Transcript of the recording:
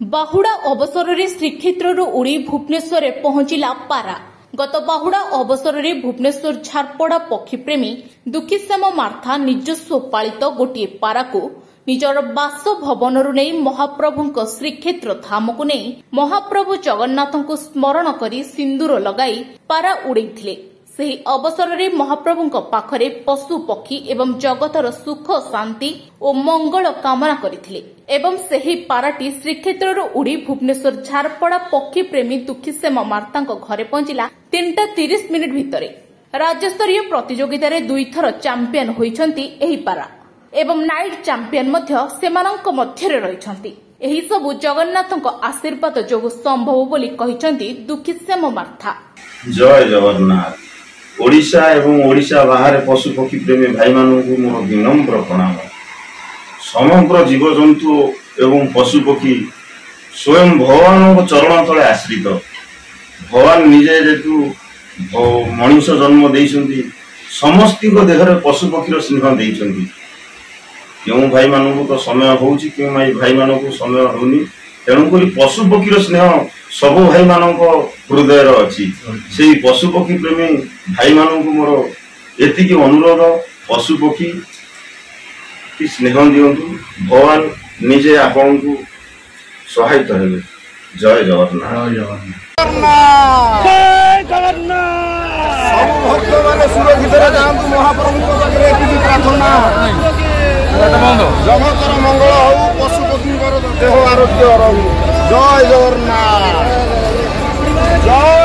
बाहुड़ा अवसर में श्रीक्षेत्र उड़ी भुवनेश्वर पहुंचला पारा। गत बाहुड़ा अवसर में भुवनेश्वर झारपड़ा पक्षीप्रेमी दुखीश्याम मार्था निजस्व पालित गोटे पारा को निजर बासभवन नहीं महाप्रभु श्रीक्षेत्र धाम को नहीं महाप्रभु जगन्नाथ को स्मरण कर सिंदूर लगाई पारा उड़े। ସେହି ଅବସରରେ ମହାପ୍ରଭୁଙ୍କ ପାଖରେ ପଶୁ ପକ୍ଷୀ ଏବଂ ଜଗତର ସୁଖ ଶାନ୍ତି ଓ ମଙ୍ଗଳ କାମନା କରିଥିଲେ ଏବଂ ସେହି ପାରାଟି ଶ୍ରୀକ୍ଷେତ୍ରରୁ ଉଡ଼ି ଭୁବନେଶ୍ୱର ଝାରପଡ଼ା ପକ୍ଷୀପ୍ରେମୀ ଦୁଃଖୀଶ୍ୟାମ ମାର୍ଥାଙ୍କ ଘରେ ପହଞ୍ଚିଲା 3:30 ମିନିଟ୍ ଭିତରେ। ରାଜ୍ୟସ୍ତରୀୟ ପ୍ରତିଯୋଗିତାରେ ଦୁଇଥର ଚାମ୍ପିୟନ ହୋଇଛନ୍ତି ଏହି ପାରା ଏବଂ ନାଇଟ୍ ଚାମ୍ପିୟନ ମଧ୍ୟ ସେମାନଙ୍କ ମଧ୍ୟରେ ରହିଛନ୍ତି। ଏହି ସବୁ ଜଗନ୍ନାଥଙ୍କ ଆଶୀର୍ବାଦ ଯୋଗୁଁ ସମ୍ଭବ ବୋଲି କହିଛନ୍ତି ଦୁଃଖୀଶ୍ୟାମ ମାର୍ଥା। ଜୟ ଜଗନ୍ନାଥ। ओडिशा एवं ओडिशा बाहर पशु पक्षी प्रेमी भाई मानू मोर विनम्र प्रणाम। समग्र जीवजंतु एवं पशु पक्षी स्वयं भगवान चरण तले आश्रित। भगवान निजे जेतु मनुष्य जन्म देइछंती समस्त देहरे पशु पक्षी स्नेह देइछंती। क्यों भाई मानू तो समय होउची क्यों भाई मानू को समय होनी तेणुक पशु पक्षी स्नेह सब भाई मान हृदय अच्छी से पशु पक्षी प्रेमी भाई मानू मोर एति अनुरोध पशु पक्षी की स्नेह दिंतु भगवान निजे आपण को सहायता हेबे। जय जगन्नाथ। सब भक्त माने सुरक्षित जातु महाप्रभु प्रार्थना जगतर मंगल हो पशु पक्षी देह आरोग्य रहू। जय जगन्नाथ। जय